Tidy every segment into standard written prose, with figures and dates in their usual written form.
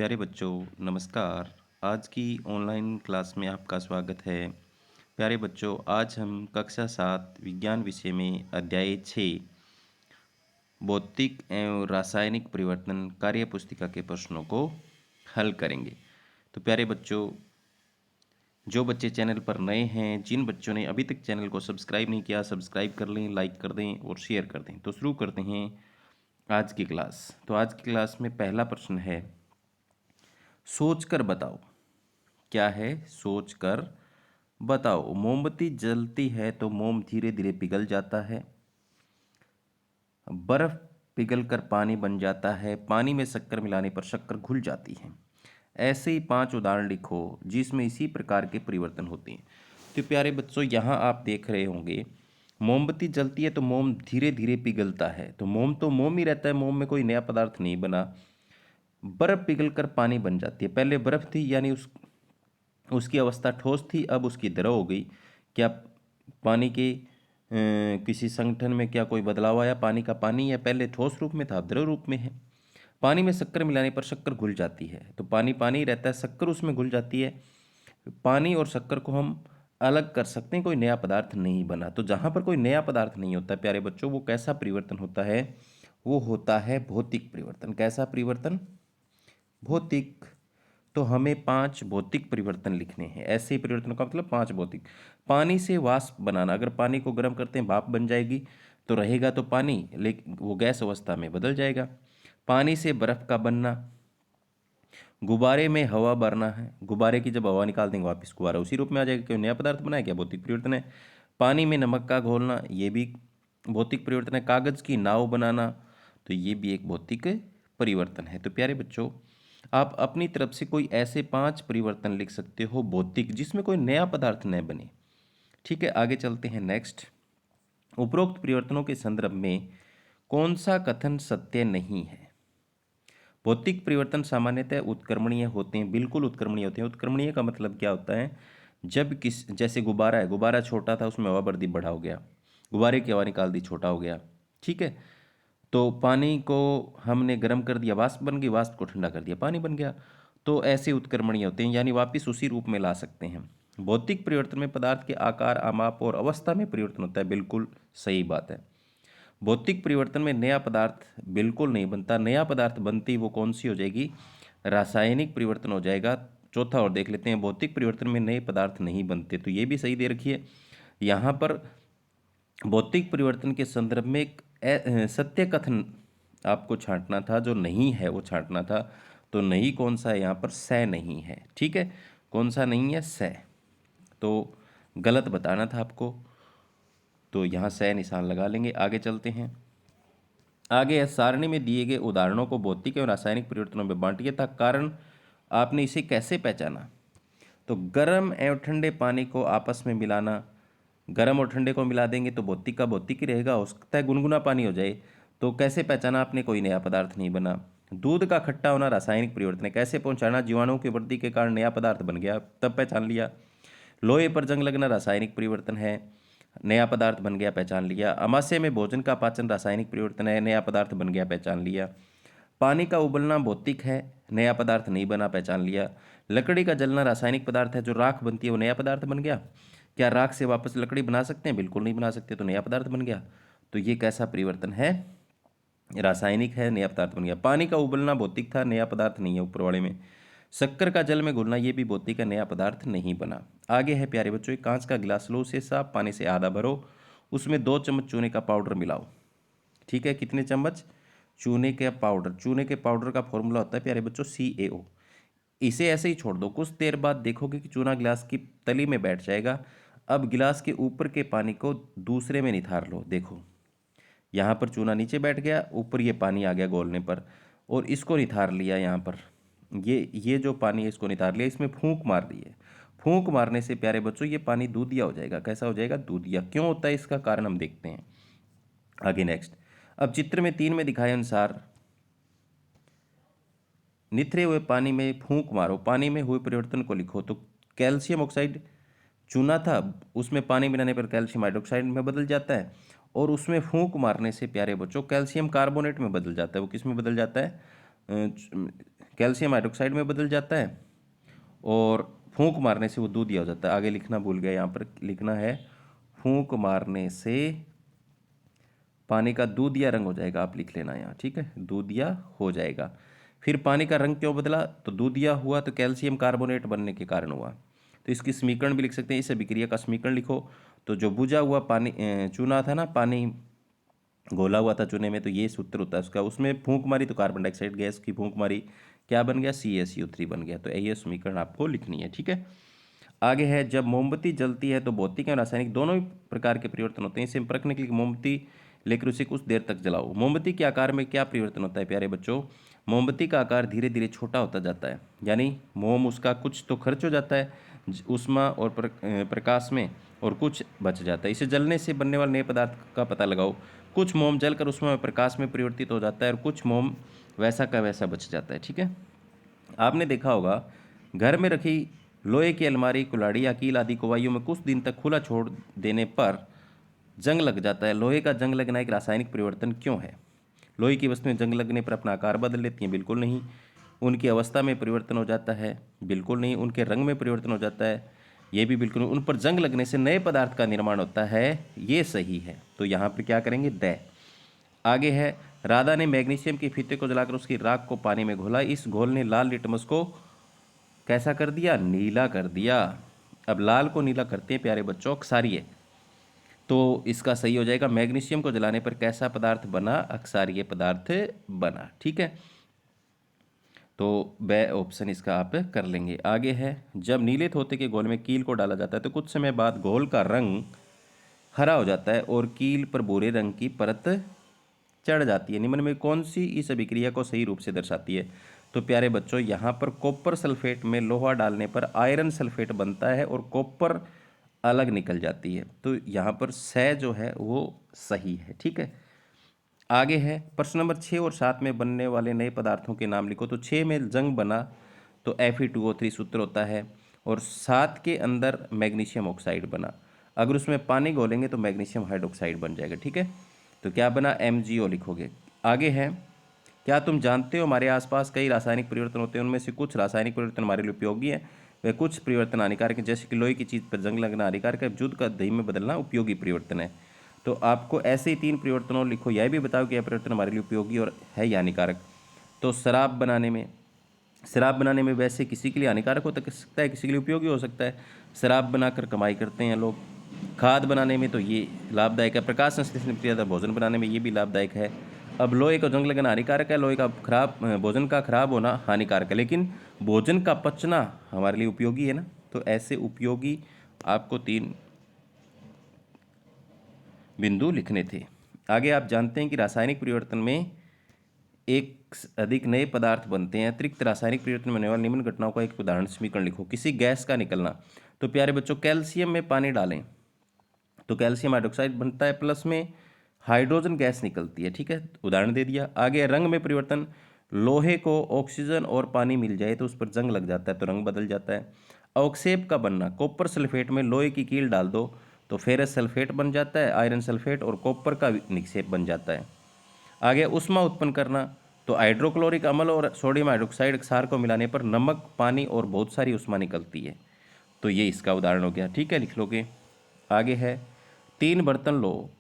प्यारे बच्चों, नमस्कार। आज की ऑनलाइन क्लास में आपका स्वागत है। प्यारे बच्चों, आज हम कक्षा 7 विज्ञान विषय में अध्याय 6 भौतिक एवं रासायनिक परिवर्तन कार्य पुस्तिका के प्रश्नों को हल करेंगे। तो प्यारे बच्चों, जो बच्चे चैनल पर नए हैं, जिन बच्चों ने अभी तक चैनल को सब्सक्राइब नहीं किया, सब्सक्राइब कर लें, लाइक कर दें और शेयर कर दें। तो शुरू करते हैं आज की क्लास। तो आज की क्लास में पहला प्रश्न है, सोचकर बताओ। क्या है? सोचकर बताओ। मोमबत्ती जलती है तो मोम धीरे धीरे पिघल जाता है। बर्फ पिघलकर पानी बन जाता है। पानी में शक्कर मिलाने पर शक्कर घुल जाती है। ऐसे ही 5 उदाहरण लिखो जिसमें इसी प्रकार के परिवर्तन होते हैं। तो प्यारे बच्चों, यहाँ आप देख रहे होंगे, मोमबत्ती जलती है तो मोम धीरे धीरे पिघलता है। तो मोम ही रहता है, मोम में कोई नया पदार्थ नहीं बना। बर्फ पिघलकर पानी बन जाती है। पहले बर्फ थी, यानी उसकी अवस्था ठोस थी, अब उसकी द्रव हो गई। क्या पानी के किसी संगठन में क्या कोई बदलाव आया? पानी का पानी है, पहले ठोस रूप में था, अब द्रव रूप में है। पानी में शक्कर मिलाने पर शक्कर घुल जाती है। तो पानी पानी रहता है, शक्कर उसमें घुल जाती है। पानी और शक्कर को हम अलग कर सकते हैं, कोई नया पदार्थ नहीं बना। तो जहाँ पर कोई नया पदार्थ नहीं होता प्यारे बच्चों, वो कैसा परिवर्तन होता है? वो होता है भौतिक परिवर्तन। कैसा परिवर्तन? भौतिक। तो हमें 5 भौतिक परिवर्तन लिखने हैं। ऐसे परिवर्तनों का मतलब 5 भौतिक। पानी से वाष्प बनाना, अगर पानी को गर्म करते हैं भाप बन जाएगी, तो रहेगा तो पानी, लेकिन वो गैस अवस्था में बदल जाएगा। पानी से बर्फ का बनना। गुब्बारे में हवा भरना है, गुब्बारे की जब हवा निकाल देंगे वापस गुब्बारा उसी रूप में आ जाएगा। क्यों? नया पदार्थ बनाया, क्या भौतिक परिवर्तन है। पानी में नमक का घोलना, ये भी भौतिक परिवर्तन है। कागज की नाव बनाना, तो ये भी एक भौतिक परिवर्तन है। तो प्यारे बच्चों, आप अपनी तरफ से कोई ऐसे 5 परिवर्तन लिख सकते हो भौतिक, जिसमें कोई नया पदार्थ न बने। ठीक है, आगे चलते हैं। नेक्स्ट, उपरोक्त परिवर्तनों के संदर्भ में कौन सा कथन सत्य नहीं है? भौतिक परिवर्तन सामान्यतः उत्क्रमणीय होते हैं। बिल्कुल उत्क्रमणीय होते हैं। उत्क्रमणीय का मतलब क्या होता है? जब जैसे गुब्बारा है, गुब्बारा छोटा था, उसमें हवा भर दी, बड़ा हो गया। गुब्बारे की हवा निकाल दी, छोटा हो गया। ठीक है। तो पानी को हमने गर्म कर दिया, वाष्प बन गई, वाष्प को ठंडा कर दिया, पानी बन गया। तो ऐसे उत्क्रमणीय होते हैं, यानी वापस उसी रूप में ला सकते हैं। भौतिक परिवर्तन में पदार्थ के आकार, आमाप और अवस्था में परिवर्तन होता है। बिल्कुल सही बात है। भौतिक परिवर्तन में नया पदार्थ बिल्कुल नहीं बनता। नया पदार्थ बनती वो कौन सी हो जाएगी? रासायनिक परिवर्तन हो जाएगा। चौथा और देख लेते हैं, भौतिक परिवर्तन में नए पदार्थ नहीं बनते। तो ये भी सही दे रखी है यहाँ पर। भौतिक परिवर्तन के संदर्भ में एक सत्य कथन आपको छांटना था, जो नहीं है वो छांटना था। तो नहीं कौन सा है यहाँ पर? स नहीं है। ठीक है, कौन सा नहीं है? स। तो गलत बताना था आपको, तो यहाँ स निशान लगा लेंगे। आगे चलते हैं। आगे है, सारणी में दिए गए उदाहरणों को भौतिक एवं रासायनिक परिवर्तनों में बांटिए था कारण आपने इसे कैसे पहचाना? तो गर्म एवं ठंडे पानी को आपस में मिलाना, गर्म और ठंडे को मिला देंगे तो भौतिक का भौतिक ही रहेगा। हो सकता है गुनगुना पानी हो जाए। तो कैसे पहचाना आपने? कोई नया पदार्थ नहीं बना। दूध का खट्टा होना रासायनिक परिवर्तन है। कैसे पहुंचाना? जीवाणुओं की वृद्धि के कारण नया पदार्थ बन गया, तब पहचान लिया। लोहे पर जंग लगना रासायनिक परिवर्तन है, नया पदार्थ बन गया, पहचान लिया। अमाशय में भोजन का पाचन रासायनिक परिवर्तन है, नया पदार्थ बन गया, पहचान लिया। पानी का उबलना भौतिक है, नया पदार्थ नहीं बना, पहचान लिया। लकड़ी का जलना रासायनिक पदार्थ है, जो राख बनती है वो नया पदार्थ बन गया। क्या राख से वापस लकड़ी बना सकते हैं? बिल्कुल नहीं बना सकते, तो नया पदार्थ बन गया। तो ये कैसा परिवर्तन है? रासायनिक है, नया पदार्थ बन गया। पानी का उबलना भौतिक था, नया पदार्थ नहीं है ऊपर वाले में। शक्कर का जल में घुलना, ये भी भौतिक का नया पदार्थ नहीं बना। आगे है प्यारे बच्चों, एक कांच का गिलास लो, उसे साफ पानी से आधा भरो, उसमें 2 चम्मच चूने का पाउडर मिलाओ। ठीक है, कितने चम्मच? चूने के पाउडर। चूने के पाउडर का फॉर्मूला होता है प्यारे बच्चों CaO। इसे ऐसे ही छोड़ दो, कुछ देर बाद देखोगे कि चूना गिलास की तली में बैठ जाएगा। अब गिलास के ऊपर के पानी को दूसरे में निथार लो। देखो, यहाँ पर चूना नीचे बैठ गया, ऊपर ये पानी आ गया गोलने पर, और इसको निथार लिया यहाँ पर। ये जो पानी है इसको नितार लिया, इसमें फूंक मार दी है। फूंक मारने से प्यारे बच्चों ये पानी दूधिया हो जाएगा। कैसा हो जाएगा? दूधिया। क्यों होता है? इसका कारण हम देखते हैं आगे। नेक्स्ट, अब चित्र में 3 में दिखाए अनुसार निथरे हुए पानी में फूंक मारो, पानी में हुए परिवर्तन को लिखो। तो कैल्शियम ऑक्साइड चूना था, उसमें पानी मिलाने पर कैल्शियम हाइड्रोक्साइड में बदल जाता है, और उसमें फूंक मारने से प्यारे बच्चों कैल्शियम कार्बोनेट में बदल जाता है। वो किस में बदल जाता है? कैल्शियम हाइड्रोक्साइड में बदल जाता है और फूंक मारने से वो दूधिया हो जाता है। आगे लिखना भूल गया, यहाँ पर लिखना है फूंक मारने से पानी का दूधिया रंग हो जाएगा। आप लिख लेना यहाँ, ठीक है, दूधिया हो जाएगा। फिर पानी का रंग क्यों बदला? तो दूधिया हुआ तो कैल्शियम कार्बोनेट बनने के कारण हुआ। तो इसकी समीकरण भी लिख सकते हैं, इस अभिक्रिया का समीकरण लिखो। तो जो बुझा हुआ पानी चूना था ना, पानी घोला हुआ था चूने में, तो ये सूत्र होता है उसका। उसमें फूंक मारी तो कार्बन डाइऑक्साइड गैस की फूंक मारी, क्या बन गया? CaCO3 बन गया। तो ये समीकरण आपको लिखनी है, ठीक है। आगे है, जब मोमबत्ती जलती है तो भौतिक और रासायनिक दोनों ही प्रकार के परिवर्तन होते हैं। इसे परखने के लिए मोमबत्ती लेकर उसे कुछ देर तक जलाओ। मोमबत्ती के आकार में क्या परिवर्तन होता है प्यारे बच्चों? मोमबत्ती का आकार धीरे धीरे छोटा होता जाता है, यानी मोम उसका कुछ तो खर्च हो जाता है उष्मा और प्रकाश में, और कुछ बच जाता है। इसे जलने से बनने वाले नए पदार्थ का पता लगाओ। कुछ मोम जलकर उष्मा में प्रकाश में परिवर्तित हो जाता है और कुछ मोम वैसा का वैसा बच जाता है, ठीक है। आपने देखा होगा घर में रखी लोहे की अलमारी, कुल्हाड़ी या कील आदि को वायु में कुछ दिन तक खुला छोड़ देने पर जंग लग जाता है। लोहे का जंग लगना एक रासायनिक परिवर्तन क्यों है? लोहे की वस्तुएं जंग लगने पर अपना आकार बदल लेती हैं? बिल्कुल नहीं। उनकी अवस्था में परिवर्तन हो जाता है? बिल्कुल नहीं। उनके रंग में परिवर्तन हो जाता है? ये भी बिल्कुल नहीं। उन पर जंग लगने से नए पदार्थ का निर्माण होता है? ये सही है। तो यहाँ पर क्या करेंगे? द। आगे है, राधा ने मैग्नीशियम के फीते को जलाकर उसकी राख को पानी में घोला। इस घोल ने लाल लिटमस को कैसा कर दिया? नीला कर दिया। अब लाल को नीला करते हैं प्यारे बच्चों क्षारीय। तो इसका सही हो जाएगा, मैग्नीशियम को जलाने पर कैसा पदार्थ बना? अक्षारीय पदार्थ बना, ठीक है। तो ब ऑप्शन इसका आप कर लेंगे। आगे है, जब नीले धोते के घोल में कील को डाला जाता है तो कुछ समय बाद घोल का रंग हरा हो जाता है और कील पर भूरे रंग की परत चढ़ जाती है। निम्न में कौन सी इस अभिक्रिया को सही रूप से दर्शाती है? तो प्यारे बच्चों, यहाँ पर कॉपर सल्फेट में लोहा डालने पर आयरन सल्फेट बनता है और कॉपर अलग निकल जाती है। तो यहाँ पर स जो है वो सही है, ठीक है। आगे है, प्रश्न नंबर 6 और 7 में बनने वाले नए पदार्थों के नाम लिखो। तो 6 में जंग बना तो Fe2O3 सूत्र होता है, और 7 के अंदर मैग्नीशियम ऑक्साइड बना। अगर उसमें पानी घोलेंगे तो मैग्नीशियम हाइड्रोक्साइड बन जाएगा, ठीक है। तो क्या बना? MgO लिखोगे। आगे है, क्या तुम जानते हो हमारे आसपास कई रासायनिक परिवर्तन होते हैं, उनमें से कुछ रासायनिक परिवर्तन हमारे लिए उपयोगी है, वे कुछ परिवर्तन हानिकारक है। जैसे कि लोहे की चीज़ पर जंग लगना हानिकारक है, दूध का दही में बदलना उपयोगी परिवर्तन है। तो आपको ऐसे ही 3 परिवर्तनों लिखो, यह भी बताओ कि यह परिवर्तन हमारे लिए उपयोगी और है या हानिकारक। तो शराब बनाने में वैसे किसी के लिए हानिकारक हो सकता है, किसी के लिए उपयोगी हो सकता है। शराब बनाकर कमाई करते हैं लोग। खाद बनाने में तो ये लाभदायक है। प्रकाश संश्लेषण क्रिया भोजन बनाने में ये भी लाभदायक है। अब लोहे को जंग लगना हानिकारक है, लोहे का भोजन का खराब होना हानिकारक है, लेकिन भोजन का पचना हमारे लिए उपयोगी है ना। तो ऐसे उपयोगी आपको 3 बिंदु लिखने थे। आगे आप जानते हैं कि रासायनिक परिवर्तन में एक अधिक नए पदार्थ बनते हैं। अतिरिक्त रासायनिक परिवर्तन में होने वाली निम्न घटनाओं का एक उदाहरण समीकरण लिखो। किसी गैस का निकलना। तो प्यारे बच्चों, कैल्शियम में पानी डालें तो कैल्शियम हाइड्रोक्साइड बनता है, प्लस में हाइड्रोजन गैस निकलती है, ठीक है। उदाहरण दे दिया। आगे रंग में परिवर्तन। लोहे को ऑक्सीजन और पानी मिल जाए तो उस पर जंग लग जाता है, तो रंग बदल जाता है। अवक्षेप का बनना। कॉपर सल्फेट में लोहे की कील डाल दो तो फेरस सल्फेट बन जाता है, आयरन सल्फेट और कॉपर का निक्षेप बन जाता है। आगे उष्मा उत्पन्न करना। तो हाइड्रोक्लोरिक अम्ल और सोडियम हाइड्रोक्साइड क्षार को मिलाने पर नमक, पानी और बहुत सारी उष्मा निकलती है। तो ये इसका उदाहरण हो गया, ठीक है, लिख लोगे। आगे है, 3 बर्तन लो,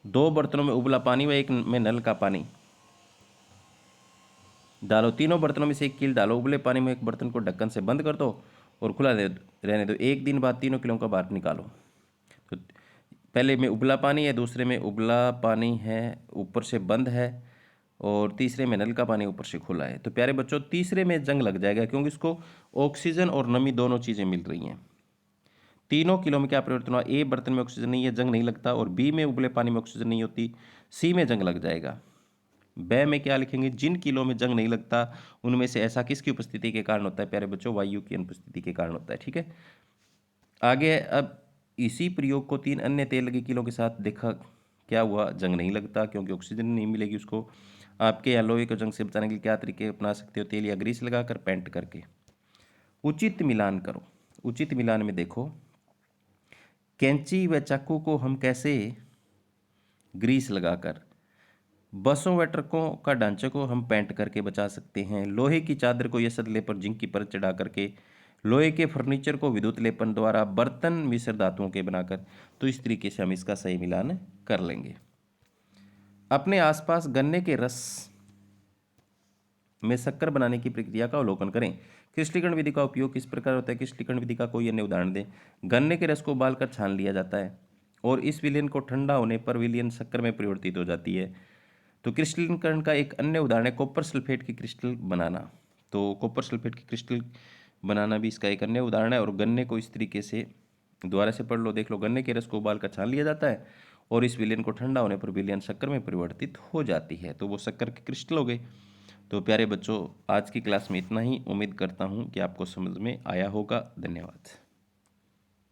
2 बर्तनों में उबला पानी व एक में नल का पानी डालो। तीनों बर्तनों में से एक कील डालो। उबले पानी में एक बर्तन को ढक्कन से बंद कर दो और खुला रहने दो। 1 दिन बाद तीनों किलों का बाहर निकालो। तो पहले में उबला पानी है, दूसरे में उबला पानी है ऊपर से बंद है, और तीसरे में नल का पानी ऊपर से खुला है। तो प्यारे बच्चों, तीसरे में जंग लग जाएगा क्योंकि इसको ऑक्सीजन और नमी दोनों चीज़ें मिल रही हैं। तीनों किलो में क्या परिवर्तन हुआ? ए बर्तन में ऑक्सीजन नहीं है, जंग नहीं लगता, और बी में उबले पानी में ऑक्सीजन नहीं होती, सी में जंग लग जाएगा। ब में क्या लिखेंगे? जिन किलो में जंग नहीं लगता उनमें से ऐसा किसकी उपस्थिति के कारण होता है? प्यारे बच्चों, वायु की अनुपस्थिति के कारण होता है, ठीक है। आगे अब इसी प्रयोग को 3 अन्य तेल लगे किलो के साथ देखा, क्या हुआ? जंग नहीं लगता क्योंकि ऑक्सीजन नहीं मिलेगी उसको। आपके या लोहे को जंग से बचाने के लिए क्या तरीके अपना सकते हो? तेल या ग्रीस लगाकर, पेंट करके। उचित मिलान करो। उचित मिलान में देखो, कैंची व चाकू को हम कैसे ग्रीस लगाकर, बसों व ट्रकों का ढांचे को हम पेंट करके बचा सकते हैं। लोहे की चादर को यसद लेपर जिंक की परत चढ़ा करके, लोहे के फर्नीचर को विद्युत लेपन द्वारा, बर्तन मिश्र धातुओं के बनाकर, तो इस तरीके से हम इसका सही मिलान कर लेंगे। अपने आसपास गन्ने के रस में शक्कर बनाने की प्रक्रिया का अवलोकन करें। क्रिस्टलीकरण विधि का उपयोग किस प्रकार होता है? क्रिस्टलीकरण विधि का कोई अन्य उदाहरण दें। गन्ने के रस को उबालकर छान लिया जाता है और इस विलयन को ठंडा होने पर विलयन शक्कर में परिवर्तित हो जाती है। तो क्रिस्टलीकरण का एक अन्य उदाहरण है कॉपर सल्फेट की क्रिस्टल बनाना। तो कॉपर सल्फेट की क्रिस्टल बनाना भी इसका एक अन्य उदाहरण है। और गन्ने को इस तरीके से दोबारा से पढ़ लो, देख लो। गन्ने के रस को उबाल कर छान लिया जाता है और इस विलयन को ठंडा होने पर विलयन शक्कर में परिवर्तित हो जाती है, तो वो शक्कर के क्रिस्टल हो गए। तो प्यारे बच्चों, आज की क्लास में इतना ही। उम्मीद करता हूँ कि आपको समझ में आया होगा। धन्यवाद।